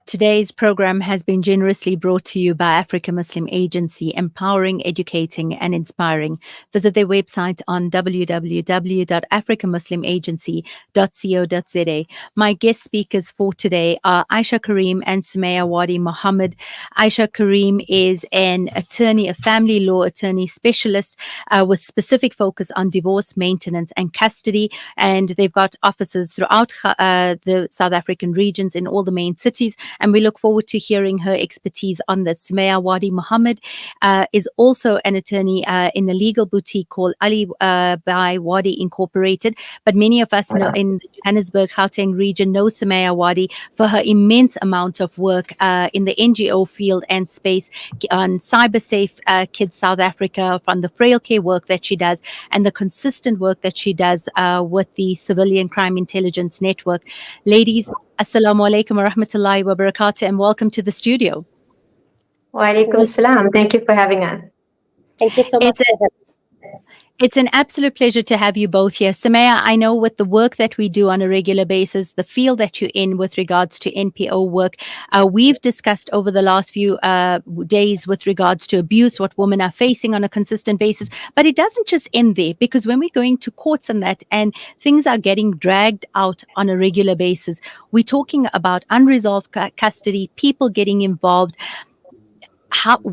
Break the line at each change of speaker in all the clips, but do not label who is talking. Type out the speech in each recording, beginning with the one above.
Today's program has been generously brought to you by Africa Muslim Agency, empowering, educating, and inspiring. Visit their website on www.africamuslimagency.co.za. My guest speakers for today are Aisha Karim and Sumaya Wadi Mohammed. Aisha Karim is an attorney, a family law attorney specialist with specific focus on divorce, maintenance, and custody. And they've got offices throughout the South African regions in all the main cities. And we look forward to hearing her expertise on this. Sumaya Wadi Mohammed is also an attorney in a legal boutique called Ali by Wadi Incorporated. But many of us know in the Johannesburg, Gauteng region know Sumaya Wadi for her immense amount of work in the NGO field and space on Cyber Safe Kids South Africa, from the frail care work that she does and the consistent work that she does with the Civilian Crime Intelligence Network. Ladies, Assalamu alaikum wa rahmatullahi wa barakatuh, and welcome to the studio.
Wa alaikum salam. Thank you for having us.
Thank you so much.
It's an absolute pleasure to have you both here. Sumaya, I know with the work that we do on a regular basis, the field that you're in with regards to NPO work, we've discussed over the last few days with regards to abuse, what women are facing on a consistent basis. But it doesn't just end there, because when we're going to courts and that, and things are getting dragged out on a regular basis, we're talking about unresolved custody, people getting involved.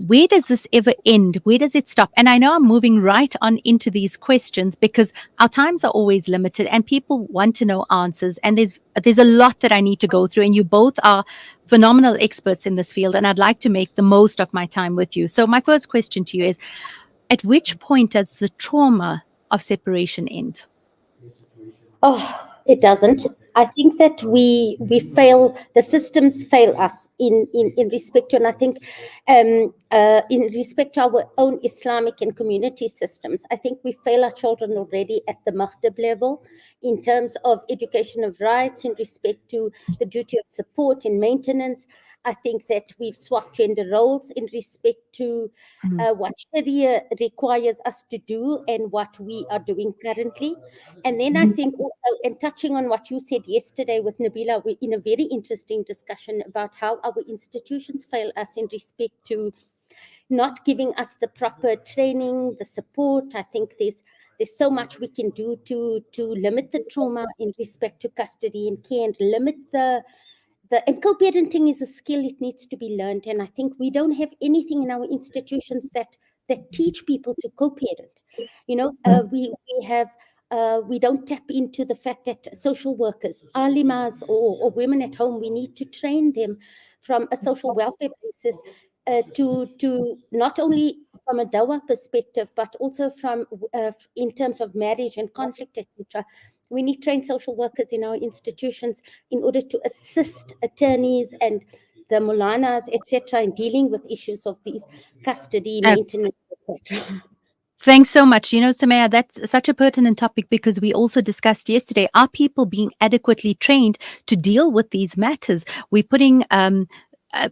Where does this ever end? Where does it stop? And I know I'm moving right on into these questions because our times are always limited and people want to know answers. And there's a lot that I need to go through. And you both are phenomenal experts in this field. And I'd like to make the most of my time with you. So my first question to you is, at which point does the trauma of separation end?
Oh, it doesn't. I think that we fail, the systems fail us in respect to, and I think in respect to our own Islamic and community systems, I think we fail our children already at the maktab level in terms of education of rights, in respect to the duty of support and maintenance. I think that we've swapped gender roles in respect to what Sharia requires us to do and what we are doing currently. And then I think also, and touching on what you said yesterday with Nabila, we're in a very interesting discussion about how our institutions fail us in respect to not giving us the proper training, the support. I think there's so much we can do to limit the trauma in respect to custody and care, and limit and co-parenting is a skill, it needs to be learned. And I think we don't have anything in our institutions that teach people to co-parent. You know, we don't tap into the fact that social workers, alimas, or women at home, we need to train them from a social welfare basis to not only from a dawah perspective, but also from in terms of marriage and conflict, etc. We need trained social workers in our institutions in order to assist attorneys and the mulanas, etc., in dealing with issues of these custody, maintenance, etc.
Thanks so much. You know, Sumaya, that's such a pertinent topic because we also discussed yesterday, are people being adequately trained to deal with these matters? We're putting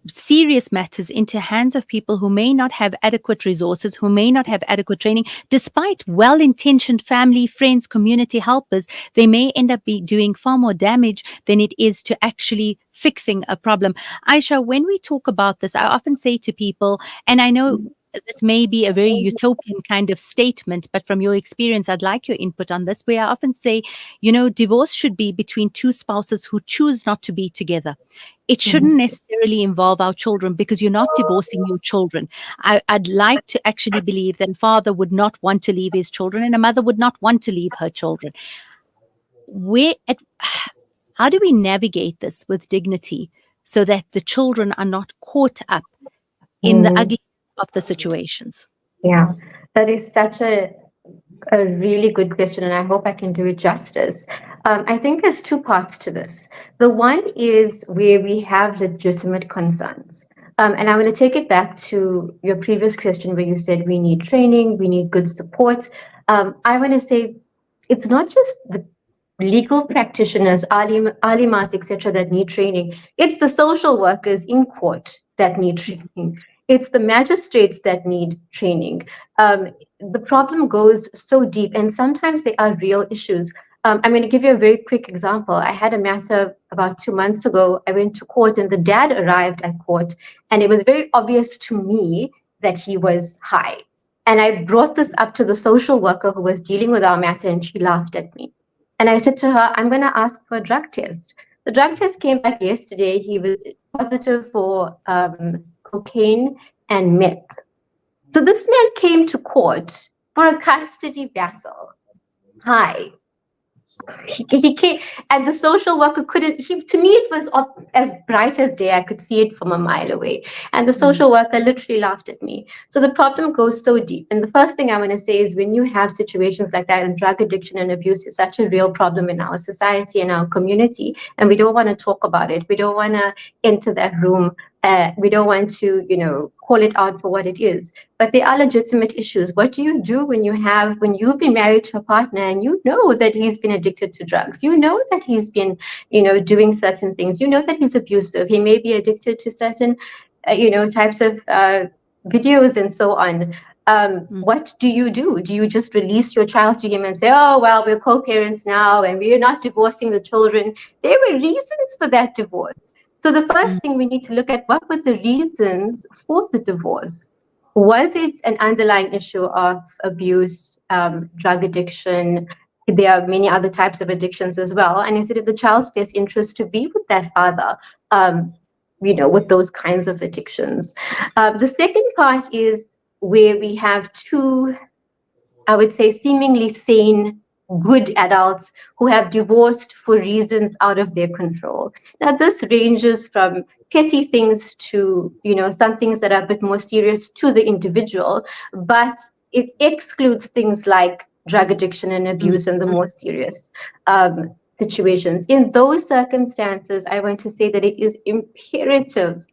serious matters into hands of people who may not have adequate resources, who may not have adequate training. Despite well-intentioned family, friends, community helpers, they may end up doing far more damage than it is to actually fixing a problem. Aisha, when we talk about this, I often say to people, and I know this may be a very utopian kind of statement, but from your experience, I'd like your input on this, where I often say, you know, divorce should be between two spouses who choose not to be together. It shouldn't necessarily involve our children, because you're not divorcing your children. I'd like to actually believe that a father would not want to leave his children and a mother would not want to leave her children. How do we navigate this with dignity so that the children are not caught up in the ugly of the situations?
Yeah, that is such a really good question, and I hope I can do it justice. I think there's two parts to this. The one is where we have legitimate concerns. And I'm going to take it back to your previous question where you said we need training, we need good support. I want to say it's not just the legal practitioners, alimas, etc., that need training. It's the social workers in court that need training. It's the magistrates that need training. The problem goes so deep, and sometimes there are real issues. I'm going to give you a very quick example. I had a matter about 2 months ago. I went to court and the dad arrived at court, and it was very obvious to me that he was high. And I brought this up to the social worker who was dealing with our matter, and she laughed at me. And I said to her, I'm going to ask for a drug test. The drug test came back yesterday. He was positive for cocaine and meth. So this man came to court for a custody battle. High. He came, and the social worker couldn't. To me, it was as bright as day. I could see it from a mile away, and the social worker literally laughed at me. So the problem goes so deep. And the first thing I want to say is, when you have situations like that, and drug addiction and abuse is such a real problem in our society and our community, and we don't want to talk about it. We don't want to enter that room. We don't want to, call it out for what it is. But there are legitimate issues. What do you do when you've been married to a partner and you know that he's been addicted to drugs? You know that he's been, doing certain things. You know that he's abusive. He may be addicted to certain, types of videos and so on. What do you do? Do you just release your child to him and say, oh, well, we're co-parents now and we're not divorcing the children? There were reasons for that divorce. So the first thing we need to look at, what were the reasons for the divorce? Was it an underlying issue of abuse, drug addiction? There are many other types of addictions as well. And is it in the child's best interest to be with their father, with those kinds of addictions? The second part is where we have two, I would say, seemingly sane, good adults who have divorced for reasons out of their control. Now, this ranges from petty things to, some things that are a bit more serious to the individual, but it excludes things like drug addiction and abuse and the more serious situations. In those circumstances, I want to say that it is imperative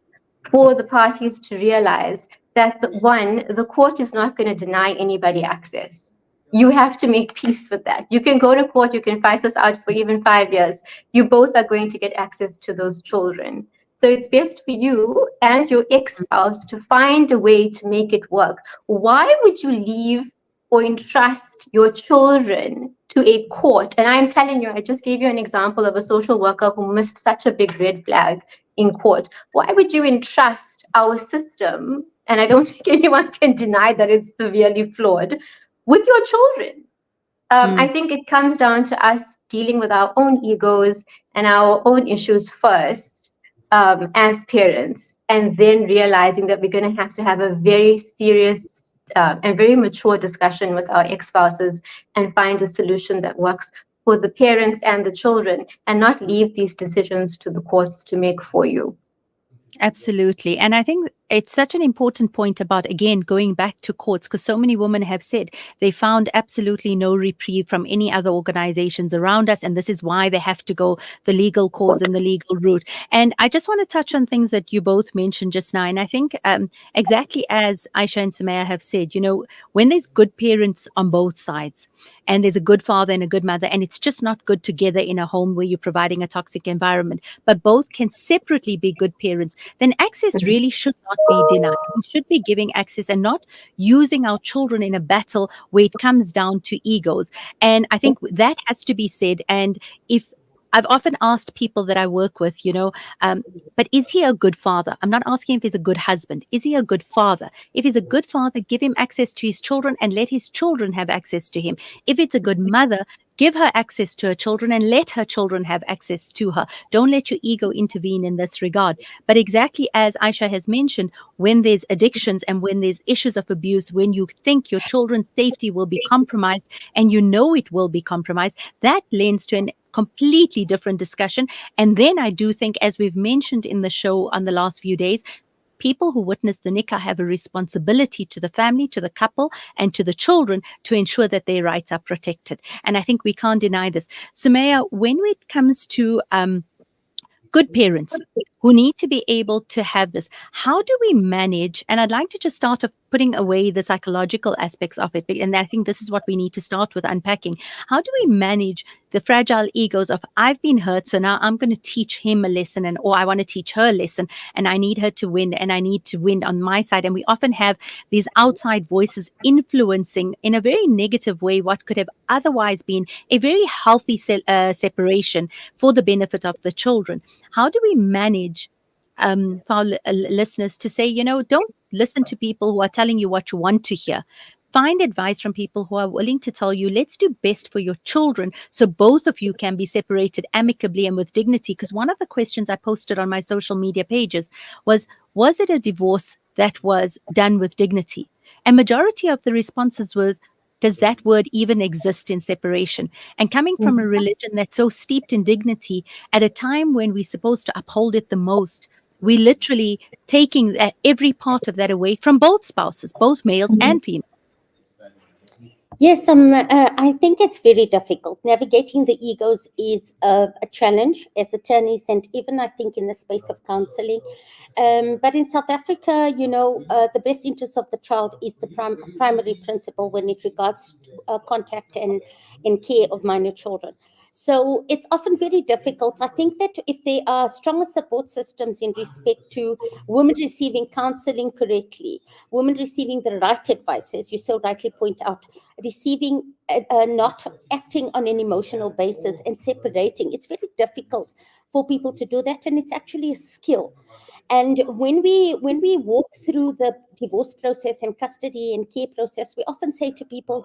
for the parties to realize that, the court is not going to deny anybody access. You have to make peace with that. You can go to court, you can fight this out for even 5 years. You both are going to get access to those children. So it's best for you and your ex-spouse to find a way to make it work. Why would you leave or entrust your children to a court? And I'm telling you, I just gave you an example of a social worker who missed such a big red flag in court. Why would you entrust our system, and I don't think anyone can deny that it's severely flawed, with your children? I think it comes down to us dealing with our own egos and our own issues first, as parents, and then realizing that we're going to have a very serious and very mature discussion with our ex-spouses and find a solution that works for the parents and the children, and not leave these decisions to the courts to make for you.
Absolutely. And I think it's such an important point about, again, going back to courts, because so many women have said they found absolutely no reprieve from any other organizations around us. And this is why they have to go the legal cause and the legal route. And I just want to touch on things that you both mentioned just now. And I think exactly as Aisha and Samaya have said, when there's good parents on both sides, and there's a good father and a good mother, and it's just not good together in a home where you're providing a toxic environment, but both can separately be good parents, then access really should not be denied. We should be giving access and not using our children in a battle where it comes down to egos. And I think that has to be said. And if I've often asked people that I work with, but is he a good father? I'm not asking if he's a good husband. Is he a good father? If he's a good father, give him access to his children and let his children have access to him. If it's a good mother, give her access to her children and let her children have access to her. Don't let your ego intervene in this regard. But exactly as Aisha has mentioned, when there's addictions and when there's issues of abuse, when you think your children's safety will be compromised and it will be compromised, that lends to an completely different discussion. And then I do think, as we've mentioned in the show on the last few days, people who witness the nikah have a responsibility to the family, to the couple, and to the children to ensure that their rights are protected. And I think we can't deny this. Sumaya, when it comes to good parents, who need to be able to have this. How do we manage? And I'd like to just start off putting away the psychological aspects of it. And I think this is what we need to start with unpacking. How do we manage the fragile egos of I've been hurt, so now I'm going to teach him a lesson, and or I want to teach her a lesson, and I need her to win, and I need to win on my side. And we often have these outside voices influencing in a very negative way what could have otherwise been a very healthy separation for the benefit of the children. How do we manage for our listeners to say, don't listen to people who are telling you what you want to hear. Find advice from people who are willing to tell you, let's do best for your children so both of you can be separated amicably and with dignity. Because one of the questions I posted on my social media pages was it a divorce that was done with dignity? And majority of the responses was, does that word even exist in separation? And coming from a religion that's so steeped in dignity at a time when we're supposed to uphold it the most, we literally taking every part of that away from both spouses, both males and females.
Yes, I think it's very difficult. Navigating the egos is a challenge as attorneys, and even I think in the space of counseling. But in South Africa, the best interest of the child is the primary principle when it regards contact and care of minor children. So it's often very difficult. I think that if there are stronger support systems in respect to women receiving counseling correctly, women receiving the right advice, as you so rightly point out, receiving, not acting on an emotional basis and separating, it's very difficult for people to do that, and it's actually a skill. And when we walk through the divorce process and custody and care process, we often say to people,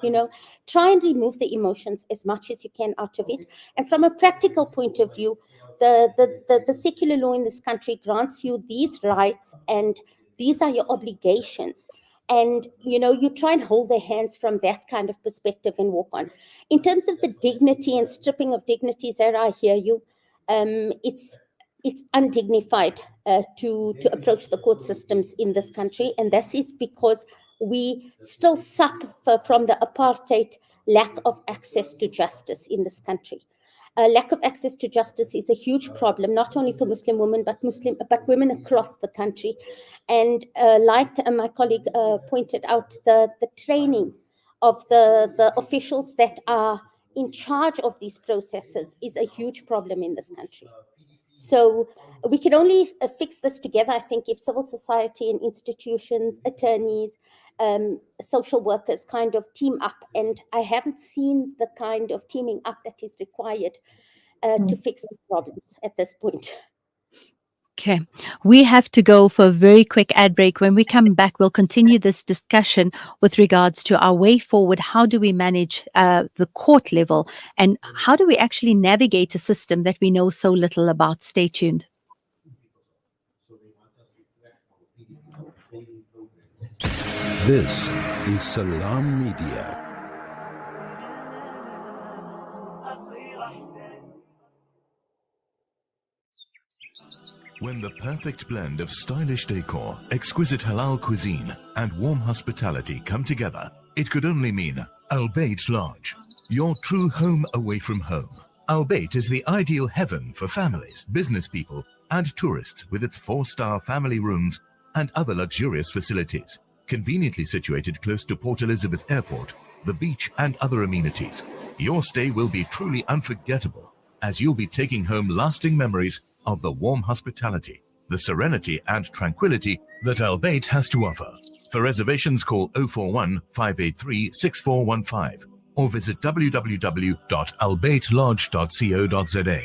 try and remove the emotions as much as you can out of it. And from a practical point of view, the secular law in this country grants you these rights, and these are your obligations. And you try and hold their hands from that kind of perspective and walk on. In terms of the dignity and stripping of dignity, Zaheerah, I hear you. It's undignified to approach the court systems in this country, and this is because we still suffer from the apartheid lack of access to justice in this country. Lack of access to justice is a huge problem, not only for Muslim women, but women across the country. And like my colleague pointed out, the training of the officials that are in charge of these processes is a huge problem in this country. So we can only fix this together, I think, if civil society and institutions, attorneys, social workers kind of team up. And I haven't seen the kind of teaming up that is required to fix the problems at this point.
Okay, we have to go for a very quick ad break. When we come back, we'll continue this discussion with regards to our way forward. How do we manage the court level, and how do we actually navigate a system that we know so little about? Stay tuned.
This is Salam Media.
When the perfect blend of stylish decor, exquisite halal cuisine, and warm hospitality come together, it could only mean Al Bayt Lodge, your true home away from home. Al Bayt is the ideal heaven for families, business people, and tourists, with its 4-star family rooms and other luxurious facilities. Conveniently situated close to Port Elizabeth Airport, the beach, and other amenities, your stay will be truly unforgettable, as you'll be taking home lasting memories of the warm hospitality, the serenity and tranquility that Al Bayt has to offer. For reservations, call 041 583 6415 or visit www.albaytlodge.co.za.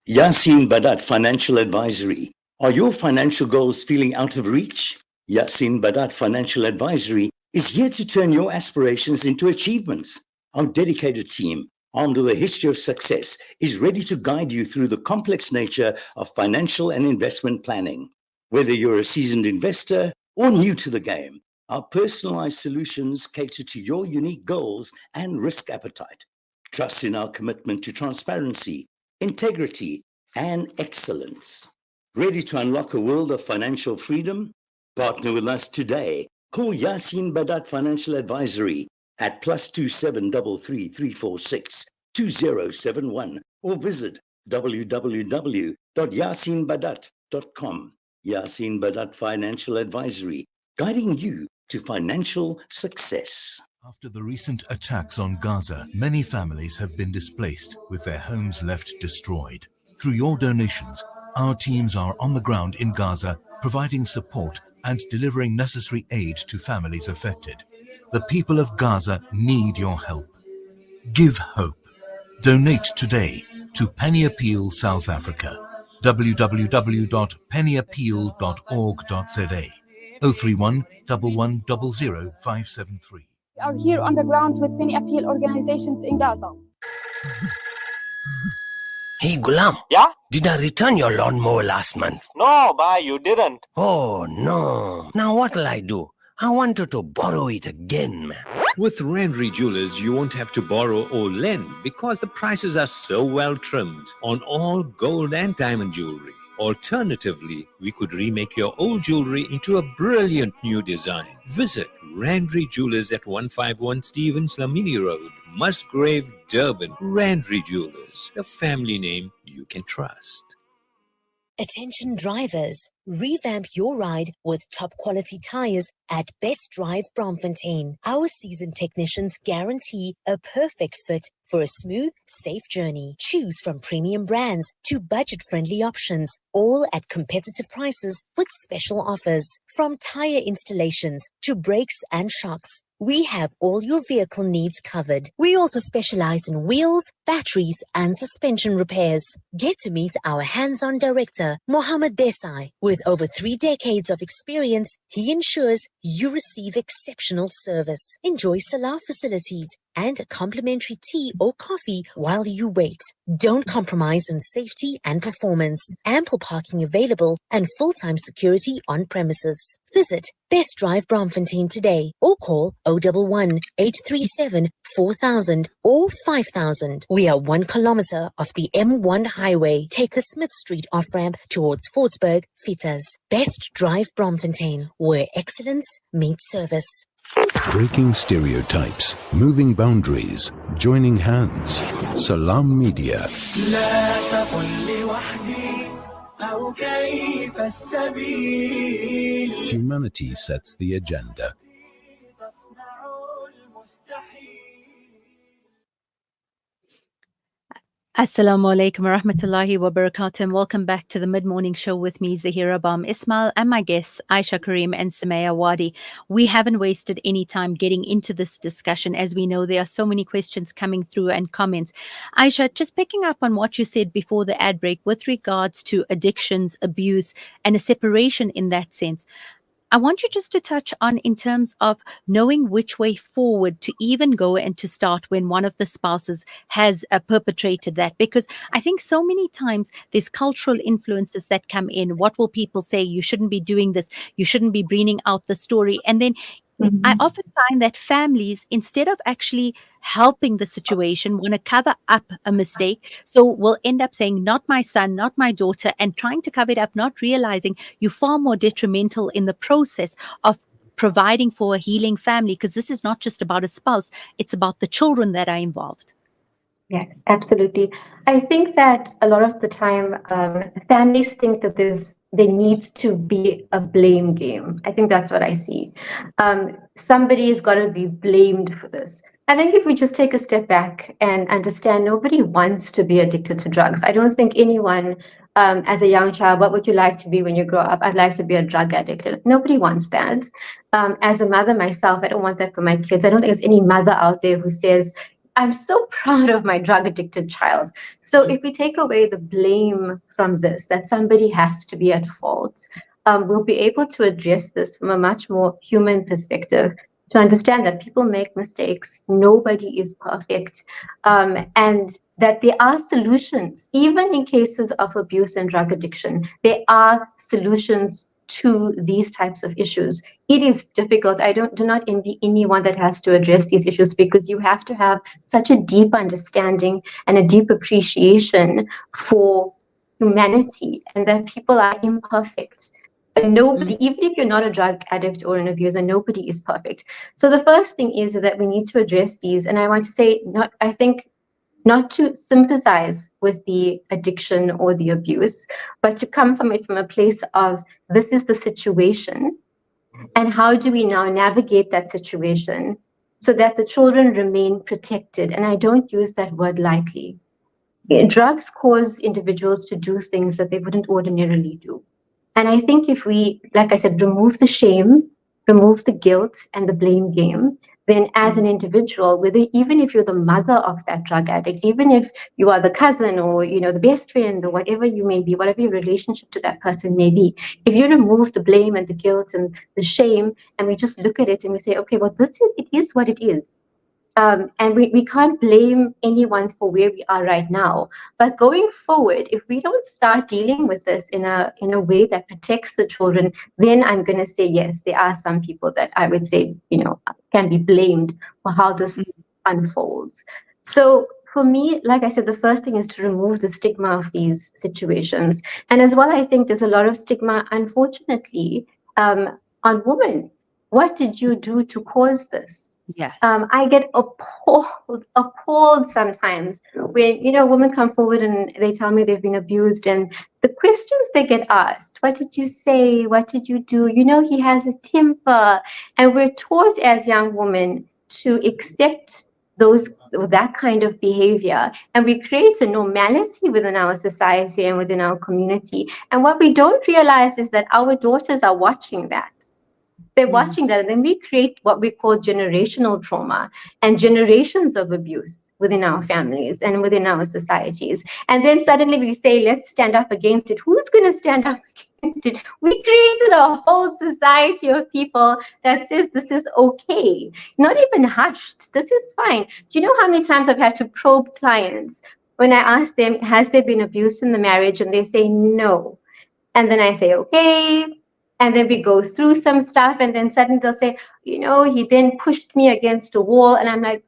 Yasin Badat Financial Advisory. Are your financial goals feeling out of reach? Yasin Badat Financial Advisory is here to turn your aspirations into achievements. Our dedicated team, armed with a history of success, is ready to guide you through the complex nature of financial and investment planning. Whether you're a seasoned investor or new to the game, our personalized solutions cater to your unique goals and risk appetite. Trust in our commitment to transparency, integrity, and excellence. Ready to unlock a world of financial freedom? Partner with us today. Call Yasin Badat Financial Advisory at +27 33 346 2071 or visit www.yasinbadat.co.za. www.yasinbadat.com. Yasin Badat Financial Advisory, guiding you to financial success.
After the recent attacks on Gaza, many families have been displaced with their homes left destroyed. Through your donations, our teams are on the ground in Gaza, providing support and delivering necessary aid to families affected. The people of Gaza need your help. Give hope. Donate today to Penny Appeal South Africa. www.pennyappeal.org.za 031 1100 573.
We are here on the ground with Penny Appeal organizations in Gaza.
Hey Gulam.
Yeah?
Did I return your lawnmower last month?
No, bye, you didn't.
Oh no. Now what'll I do? I wanted to borrow it again, man.
With Randry Jewelers, you won't have to borrow or lend because the prices are so well trimmed on all gold and diamond jewelry. Alternatively, we could remake your old jewelry into a brilliant new design. Visit Randry Jewelers at 151 Stevens Lamini Road, Musgrave, Durban. Randry Jewelers, the family name you can trust.
Attention drivers, revamp your ride with top quality tires at Best Drive Braamfontein. Our seasoned technicians guarantee a perfect fit for a smooth, safe journey. Choose from premium brands to budget-friendly options, all at competitive prices with special offers. From tire installations to brakes and shocks, we have all your vehicle needs covered. We also specialize in wheels, batteries, and suspension repairs. Get to meet our hands-on director, Mohammed Desai. With over 3 decades of experience, he ensures you receive exceptional service. Enjoy Salah facilities and a complimentary tea or coffee while you wait. Don't compromise on safety and performance. Ample parking available and full-time security on premises. Visit Best Drive Braamfontein today or call 011 837 4000 or 5000. We are 1 kilometer off the M1 highway. Take the Smith Street off-ramp towards Fortsburg, Fitas. Best Drive Braamfontein, where excellence meets service.
Breaking stereotypes, moving boundaries, joining hands. Salam Media. Humanity sets the agenda.
Assalamu alaikum wa rahmatullahi wa barakatuh, and welcome back to the mid-morning show with me, Zaheerah Bham-Ismail, and my guests, Aisha Kareem and Sumaya Wadi. We haven't wasted any time getting into this discussion, as we know there are so many questions coming through and comments. Aisha, just picking up on what you said before the ad break with regards to addictions, abuse, and a separation in that sense, I want you just to touch on in terms of knowing which way forward to even go and to start when one of the spouses has perpetrated that. Because I think so many times there's cultural influences that come in. What will people say? You shouldn't be doing this. You shouldn't be bringing out the story. And then I often find that families, instead of actually helping the situation, want to cover up a mistake. So we'll end up saying, not my son, not my daughter, and trying to cover it up, not realizing you're far more detrimental in the process of providing for a healing family, because this is not just about a spouse, it's about the children that are involved.
Yes, absolutely. I think that a lot of the time, families think that there needs to be a blame game. I think that's what I see. Somebody's got to be blamed for this. I think if we just take a step back and understand, nobody wants to be addicted to drugs. I don't think anyone, as a young child, what would you like to be when you grow up? I'd like to be a drug addict. Nobody wants that. As a mother myself, I don't want that for my kids. I don't think there's any mother out there who says, I'm so proud of my drug addicted child. So if we take away the blame from this, that somebody has to be at fault, we'll be able to address this from a much more human perspective, to understand that people make mistakes, nobody is perfect, and that there are solutions. Even in cases of abuse and drug addiction, there are solutions to these types of issues. It is difficult. I do not envy anyone that has to address these issues, because you have to have such a deep understanding and a deep appreciation for humanity, and that people are imperfect. And nobody, even if you're not a drug addict or an abuser, nobody is perfect. So the first thing is that we need to address these. And I want to say, I think not to sympathize with the addiction or the abuse, but to come from it from a place of this is the situation, and how do we now navigate that situation so that the children remain protected. And I don't use that word lightly. Drugs cause individuals to do things that they wouldn't ordinarily do. And I think if we, like I said, remove the shame, remove the guilt and the blame game, then as an individual, whether even if you're the mother of that drug addict, even if you are the cousin or the best friend or whatever you may be, whatever your relationship to that person may be, if you remove the blame and the guilt and the shame, and we just look at it and we say, okay, well, it is what it is. And we can't blame anyone for where we are right now. But going forward, if we don't start dealing with this in a way that protects the children, then I'm going to say, yes, there are some people that I would say, can be blamed for how this unfolds. So for me, like I said, the first thing is to remove the stigma of these situations. And as well, I think there's a lot of stigma, unfortunately, on women. What did you do to cause this?
Yes.
I get appalled sometimes when women come forward and they tell me they've been abused, and the questions they get asked: what did you say? What did you do? He has a temper, and we're taught as young women to accept that kind of behavior, and we create a normality within our society and within our community. And what we don't realize is that our daughters are watching that. They're watching that, and then we create what we call generational trauma and generations of abuse within our families and within our societies. And then suddenly we say, let's stand up against it. Who's going to stand up against it? We created a whole society of people that says this is okay, not even hushed. This is fine. Do you know how many times I've had to probe clients when I ask them, has there been abuse in the marriage? And they say no. And then I say, okay. And then we go through some stuff, and then suddenly they'll say, he then pushed me against a wall. And I'm like,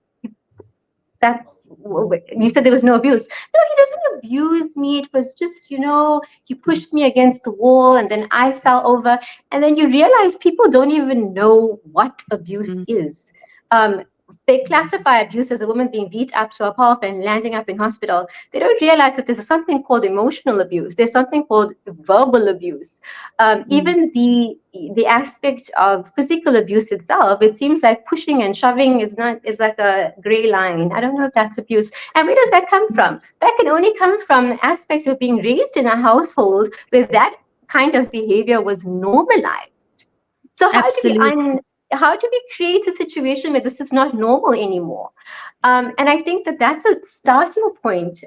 you said there was no abuse. No, he doesn't abuse me. It was just, he pushed me against the wall, and then I fell over. And then you realize people don't even know what abuse is. They classify abuse as a woman being beat up to a pulp and landing up in hospital. They don't realize that there's something called emotional abuse. There's something called verbal abuse. Even the aspect of physical abuse itself, it seems like pushing and shoving is like a gray line. I don't know if that's abuse. And where does that come from? That can only come from the aspect of being raised in a household where that kind of behavior was normalized. So how do we create a situation where this is not normal anymore? And I think that that's a starting point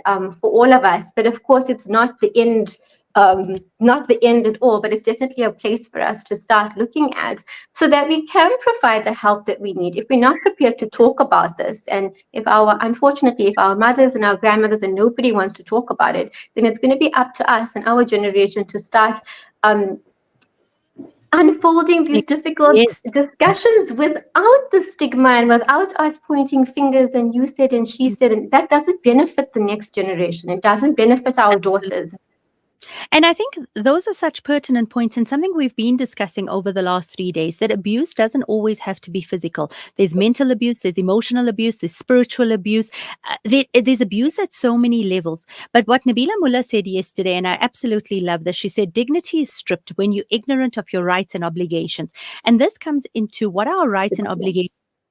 for all of us. But of course, it's not the end. Not the end at all, but it's definitely a place for us to start looking at so that we can provide the help that we need. If we're not prepared to talk about this, and unfortunately, if our mothers and our grandmothers and nobody wants to talk about it, then it's going to be up to us and our generation to start unfolding these difficult discussions without the stigma and without us pointing fingers and you said and she said, and that doesn't benefit the next generation. It doesn't benefit our daughters.
And I think those are such pertinent points, and something we've been discussing over the last 3 days, that abuse doesn't always have to be physical. There's mental abuse, there's emotional abuse, there's spiritual abuse. There's abuse at so many levels. But what Nabila Mullah said yesterday, and I absolutely love this, she said, dignity is stripped when you're ignorant of your rights and obligations. And this comes into what are our rights and obligations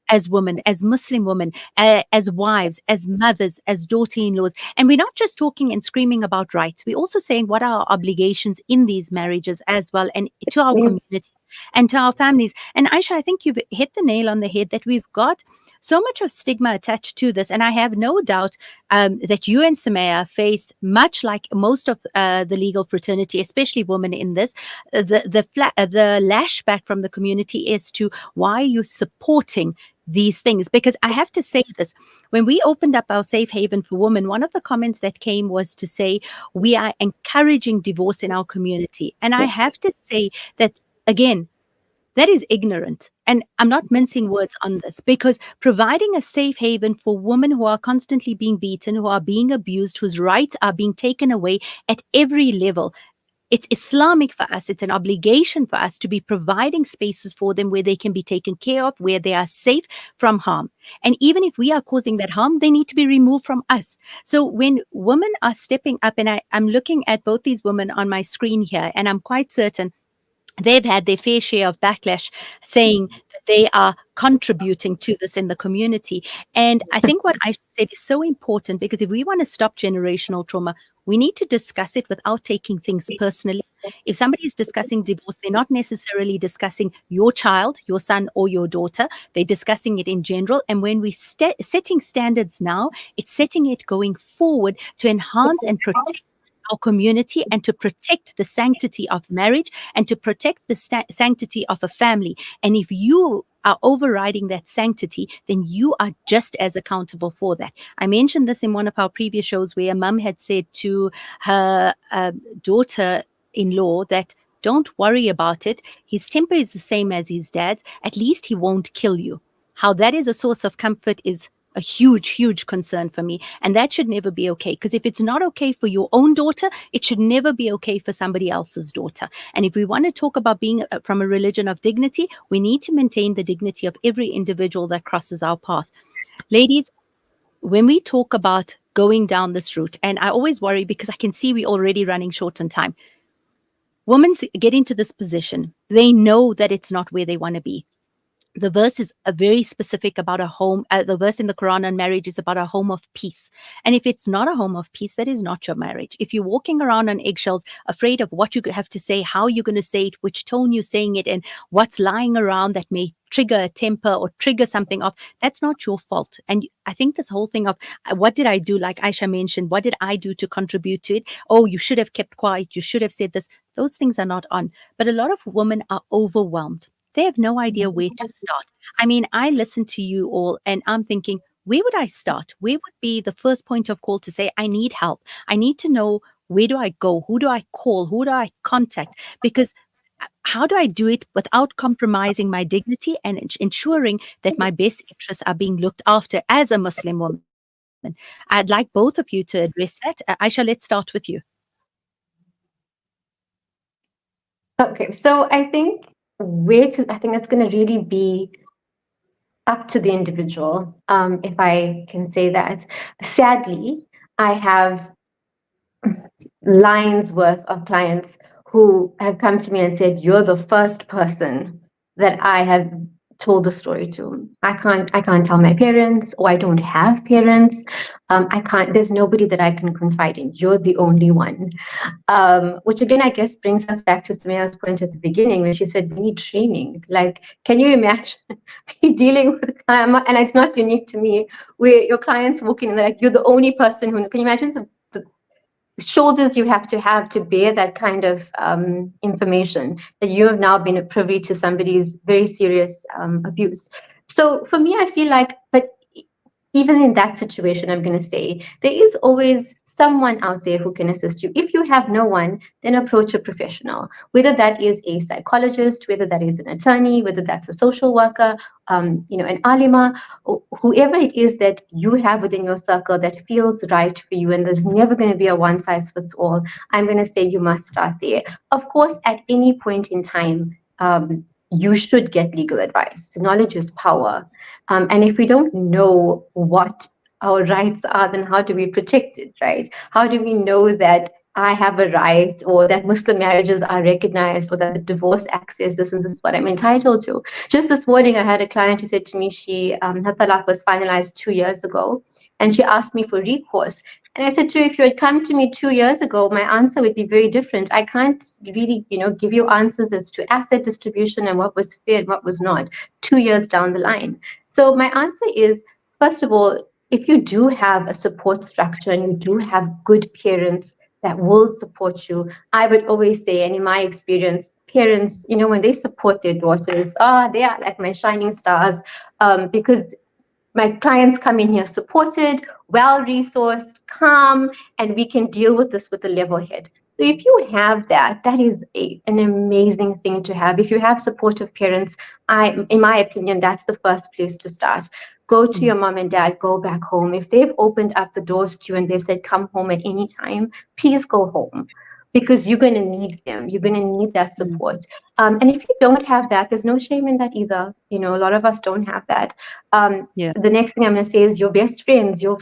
as women, as Muslim women, as wives, as mothers, as daughter-in-laws. And we're not just talking and screaming about rights. We're also saying what are our obligations in these marriages as well, and to our community and to our families. And Aisha, I think you've hit the nail on the head that we've got so much of stigma attached to this. And I have no doubt that you and Samaya face, much like most of the legal fraternity, especially women in this, the lashback from the community as to why you're supporting these things. Because I have to say this, when we opened up our safe haven for women, one of the comments that came was to say, we are encouraging divorce in our community. And I have to say that, again, that is ignorant. And I'm not mincing words on this, because providing a safe haven for women who are constantly being beaten, who are being abused, whose rights are being taken away at every level, It's Islamic for us. It's an obligation for us to be providing spaces for them where they can be taken care of, where they are safe from harm. And even if we are causing that harm, they need to be removed from us. So when women are stepping up, and I'm looking at both these women on my screen here, and I'm quite certain they've had their fair share of backlash saying that they are contributing to this in the community. And I think what I said is so important, because if we want to stop generational trauma, we need to discuss it without taking things personally. If somebody is discussing divorce, they're not necessarily discussing your child, your son or your daughter. They're discussing it in general. And when we're setting standards now, it's setting it going forward to enhance and protect our community, and to protect the sanctity of marriage, and to protect the sanctity of a family. And if you are overriding that sanctity, then you are just as accountable for that. I mentioned this in one of our previous shows, where a mum had said to her daughter-in-law that, don't worry about it. His temper is the same as his dad's. At least he won't kill you. How that is a source of comfort is a huge, huge concern for me. And that should never be okay. Because if it's not okay for your own daughter, it should never be okay for somebody else's daughter. And if we want to talk about being from a religion of dignity, we need to maintain the dignity of every individual that crosses our path. Ladies, when we talk about going down this route, and I always worry because I can see we're already running short on time. Women get into this position. They know that it's not where they want to be. The verse is very specific about a home. The verse in the Quran on marriage is about a home of peace. And if it's not a home of peace, that is not your marriage. If you're walking around on eggshells, afraid of what you have to say, how you're going to say it, which tone you're saying it, and what's lying around that may trigger a temper or trigger something off, that's not your fault. And I think this whole thing of what did I do, like Aisha mentioned, what did I do to contribute to it? Oh, you should have kept quiet. You should have said this. Those things are not on. But a lot of women are overwhelmed. They have no idea where to start. I mean, I listen to you all and I'm thinking, where would I start? Where would be the first point of call to say, I need help? I need to know, where do I go? Who do I call? Who do I contact? Because how do I do it without compromising my dignity and ensuring that my best interests are being looked after as a Muslim woman? I'd like both of you to address that. Aisha, let's start with you.
Okay, so I think that's going to really be up to the individual, if I can say that. Sadly, I have lines worth of clients who have come to me and said, you're the first person that I have told the story to. I can't tell my parents, or I don't have parents. There's nobody that I can confide in. You're the only one. Which again, I guess brings us back to Samea's point at the beginning, where she said we need training. Like, can you imagine me dealing with, and it's not unique to me, where your clients walking in, like, you're the only person who, can you imagine the shoulders you have to bear that kind of information, that you have now been privy to somebody's very serious abuse. So for me, I feel like, but even in that situation, I'm going to say there is always someone out there who can assist you. If you have no one, then approach a professional, whether that is a psychologist, whether that is an attorney, whether that's a social worker, an alima, whoever it is that you have within your circle that feels right for you. And there's never going to be a one size fits all. I'm going to say you must start there. Of course, at any point in time, you should get legal advice. Knowledge is power. And if we don't know what our rights are, then how do we protect it, right? How do we know that I have a right, or that Muslim marriages are recognized, or that the Divorce Act says this and this is what I'm entitled to? Just this morning, I had a client who said to me, her talaq was finalized 2 years ago, and she asked me for recourse. And I said to her, if you had come to me 2 years ago, my answer would be very different. I can't really, give you answers as to asset distribution and what was fair and what was not 2 years down the line. So my answer is, first of all, if you do have a support structure and you do have good parents that will support you, I would always say, and in my experience, parents, when they support their daughters, they are like my shining stars, because my clients come in here supported, well-resourced, calm, and we can deal with this with a level head. So if you have that, that is an amazing thing to have. If you have supportive parents, in my opinion, that's the first place to start. Go to your mom and dad, go back home. If they've opened up the doors to you and they've said, come home at any time, please go home. because you're going to need them. You're going to need that support. And if you don't have that, there's no shame in that either. You know, a lot of us don't have that. The next thing I'm going to say is your best friends, your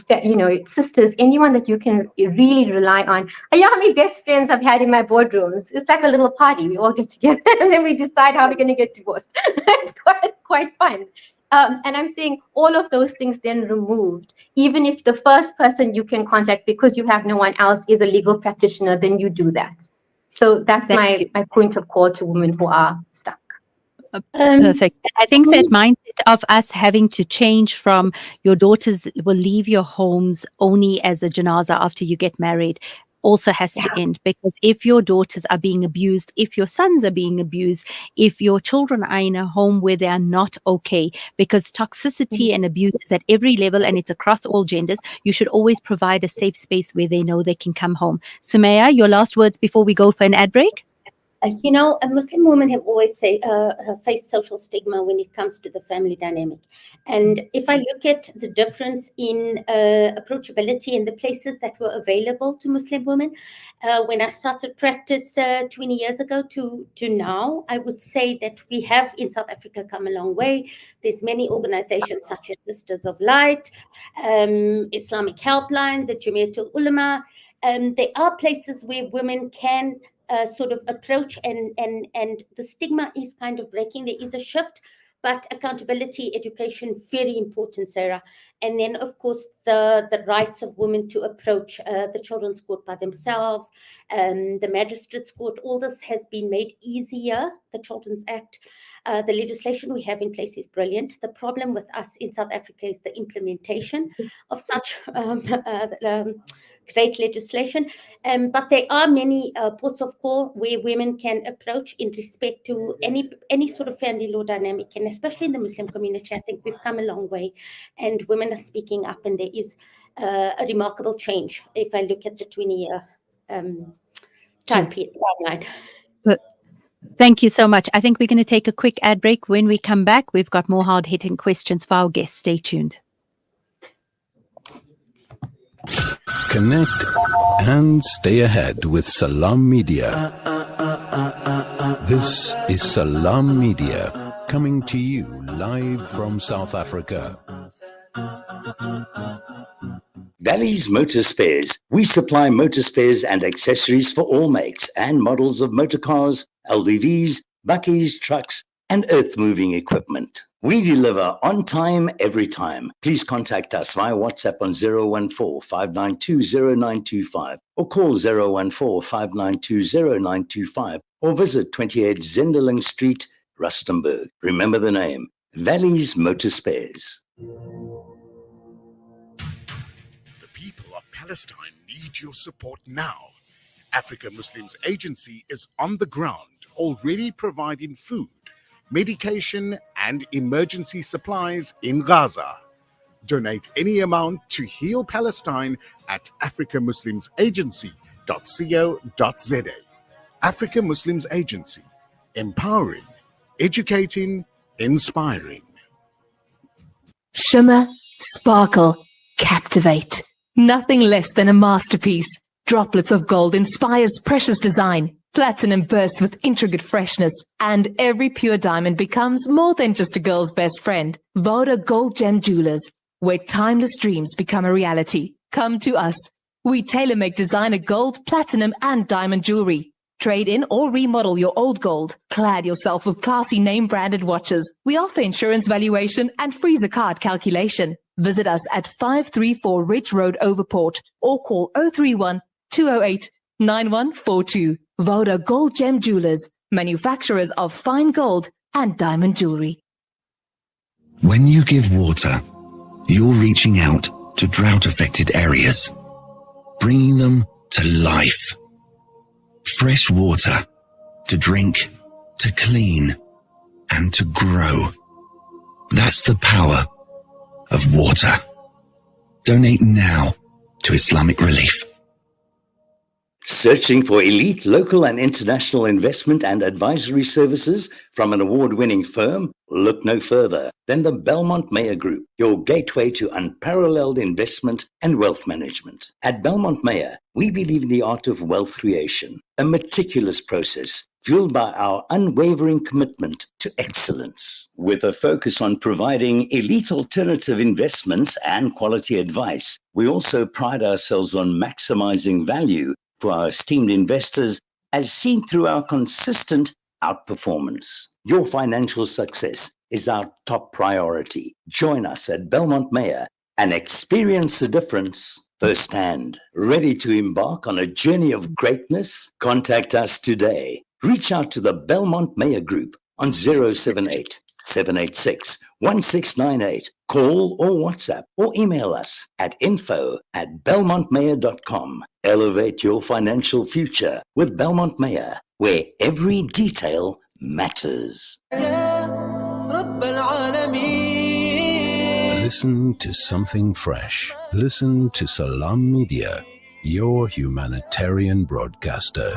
sisters, anyone that you can really rely on. You know how many best friends I've had in my boardrooms? It's like a little party. We all get together and then we decide how we're going to get divorced. It's quite fun. And I'm saying all of those things then removed, even if the first person you can contact because you have no one else is a legal practitioner, then you do that. So that's my point of call to women who are stuck.
Perfect. I think that mindset of us having to change from your daughters will leave your homes only as a janaza after you get married also has to end, because if your daughters are being abused, if your sons are being abused, if your children are in a home where they are not okay, because toxicity and abuse is at every level and it's across all genders, you should always provide a safe space where they know they can come home. Sumaya, your last words before we go for an ad break?
You know, Muslim women have always faced social stigma when it comes to the family dynamic. And if I look at the difference in approachability in the places that were available to Muslim women, when I started practice 20 years ago to now, I would say that we have in South Africa come a long way. There's many organizations such as Sisters of Light, Islamic Helpline, the Jamiatul Ulama. There are places where women can sort of approach and the stigma is kind of breaking. There is a shift, but accountability, education, very important, Sarah. And then, of course, the rights of women to approach the children's court by themselves, the magistrate's court. All this has been made easier. The Children's Act, the legislation we have in place is brilliant. The problem with us in South Africa is the implementation of such great legislation. But there are many ports of call where women can approach in respect to any sort of family law dynamic, and especially in the Muslim community, I think we've come a long way, and women are speaking up, and there is a remarkable change if I look at the 20-year timeline.
Thank you so much. I think we're going to take a quick ad break. When we come back, we've got more hard-hitting questions for our guests. Stay tuned.
Connect and stay ahead with Salam Media. This is Salam Media, coming to you live from South Africa.
Valley's Motor Spares. We supply motor spares and accessories for all makes and models of motor cars, LDVs, bakkies, trucks, and earth-moving equipment. We deliver on time, every time. Please contact us via WhatsApp on 014-592-0925 or call 014-592-0925 or visit 28 Zenderling Street, Rustenburg. Remember the name, Valley's Motor Spares.
The people of Palestine need your support now. Africa Muslims Agency is on the ground, already providing food, medication, and emergency supplies in Gaza. Donate any amount to Heal Palestine at africamuslimsagency.co.za. Africa Muslims Agency, empowering, educating, inspiring.
Shimmer, sparkle, captivate. Nothing less than a masterpiece. Droplets of gold inspires precious design. Platinum bursts with intricate freshness, and every pure diamond becomes more than just a girl's best friend. Voda Gold Gem Jewelers, where timeless dreams become a reality. Come to us. We tailor-make designer gold, platinum, and diamond jewelry. Trade in or remodel your old gold. Clad yourself with classy name-branded watches. We offer insurance valuation and freezer card calculation. Visit us at 534 Ridge Road, Overport, or call 031-208-9142. Voda Gold Gem Jewelers, manufacturers of fine gold and diamond jewelry.
When you give water, you're reaching out to drought-affected areas, bringing them to life. Fresh water to drink, to clean, and to grow. That's the power of water. Donate now to Islamic Relief.
Searching for elite local and international investment and advisory services from an award-winning firm? Look no further than the Belmont Mayer Group, your gateway to unparalleled investment and wealth management. At Belmont Mayer, we believe in the art of wealth creation, a meticulous process fueled by our unwavering commitment to excellence. With a focus on providing elite alternative investments and quality advice, we also pride ourselves on maximizing value for our esteemed investors, as seen through our consistent outperformance. Your financial success is our top priority. Join us at Belmont Mayer and experience the difference firsthand. Ready to embark on a journey of greatness? Contact us today. Reach out to the Belmont Mayer Group on 078 786 1698. Call or WhatsApp or email us at info@belmontmayer.com. Elevate your financial future with Belmont Mayer, where every detail matters.
Listen to something fresh. Listen to Salam Media, your humanitarian broadcaster.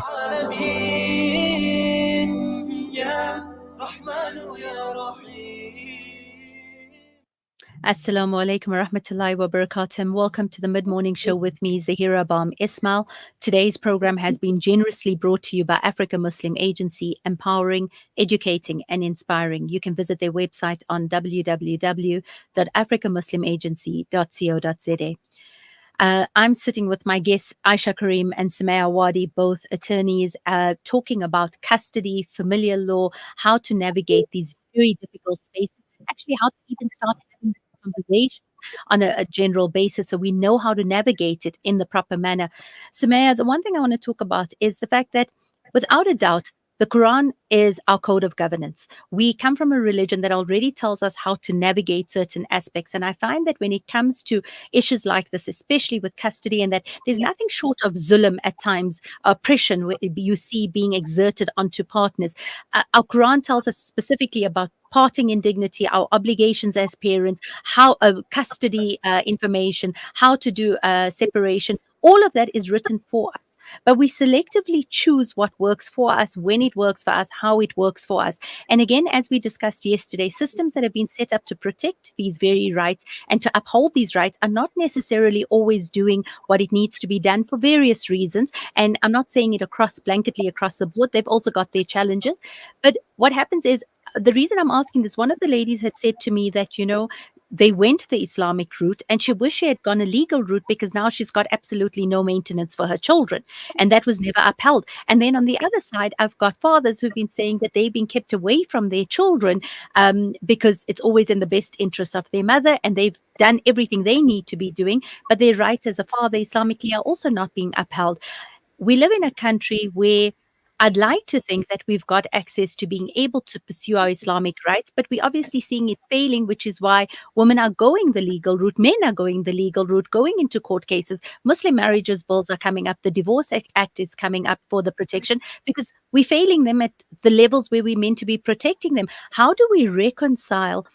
Assalamu alaikum wa rahmatullahi wa barakatuh, and welcome to the mid-morning show with me, Zaheerah Bham-Ismail. Today's program has been generously brought to you by Africa Muslim Agency, empowering, educating, and inspiring. You can visit their website on www.africamuslimagency.co.za. I'm sitting with my guests, Aisha Karim and Sumaya Wadi, both attorneys, talking about custody, familial law, how to navigate these very difficult spaces, actually how to even start having conversations on a general basis so we know how to navigate it in the proper manner. Sumaya, the one thing I want to talk about is the fact that without a doubt, the Quran is our code of governance. We come from a religion that already tells us how to navigate certain aspects. And I find that when it comes to issues like this, especially with custody, and that there's nothing short of zulm at times, oppression you see being exerted onto partners. Our Quran tells us specifically about parting in dignity, our obligations as parents, how custody information, how to do separation. All of that is written for us. But we selectively choose what works for us, when it works for us, how it works for us. And again, as we discussed yesterday, systems that have been set up to protect these very rights and to uphold these rights are not necessarily always doing what it needs to be done for various reasons. And I'm not saying it blanketly across the board. They've also got their challenges. But what happens is, the reason I'm asking this, one of the ladies had said to me that, they went the Islamic route and she wished she had gone a legal route because now she's got absolutely no maintenance for her children. And that was never upheld. And then on the other side, I've got fathers who've been saying that they've been kept away from their children because it's always in the best interest of their mother and they've done everything they need to be doing. But their rights as a father Islamically are also not being upheld. We live in a country where I'd like to think that we've got access to being able to pursue our Islamic rights, but we're obviously seeing it failing, which is why women are going the legal route, men are going the legal route, going into court cases. Muslim marriages bills are coming up. The Divorce Act is coming up for the protection because we're failing them at the levels where we're meant to be protecting them. How do we reconcile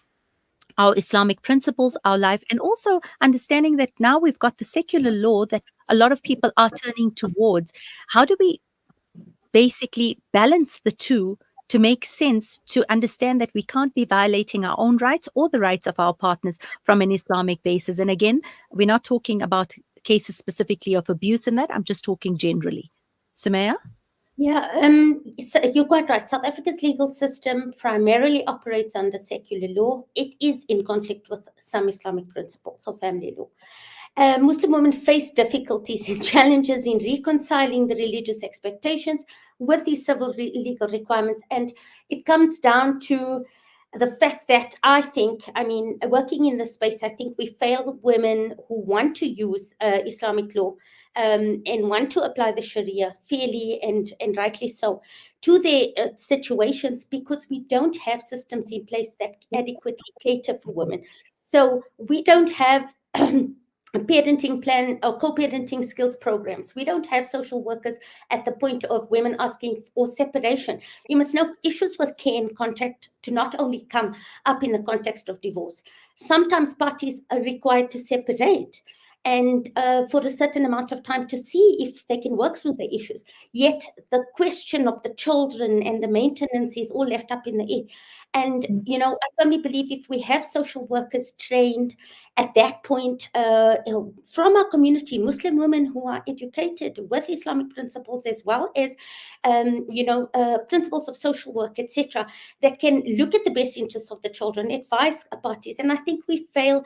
our Islamic principles, our life, and also understanding that now we've got the secular law that a lot of people are turning towards? How do we basically balance the two to make sense, to understand that we can't be violating our own rights or the rights of our partners from an Islamic basis? And again, we're not talking about cases specifically of abuse in that. I'm just talking generally. Sumaya?
Yeah, so you're quite right. South Africa's legal system primarily operates under secular law. It is in conflict with some Islamic principles of family law. Muslim women face difficulties and challenges in reconciling the religious expectations with the civil legal requirements. And it comes down to the fact that working in this space, I think we fail women who want to use Islamic law and want to apply the Sharia fairly and rightly so to their situations, because we don't have systems in place that adequately cater for women. So we don't have a parenting plan or co-parenting skills programs. We don't have social workers at the point of women asking for separation. You must know issues with care and contact do not only come up in the context of divorce. Sometimes parties are required to separate. and for a certain amount of time to see if they can work through the issues. Yet the question of the children and the maintenance is all left up in the air. And, you know, I firmly believe if we have social workers trained at that point from our community, Muslim women who are educated with Islamic principles as well as, principles of social work, etc., that can look at the best interests of the children, advise parties. And I think we fail.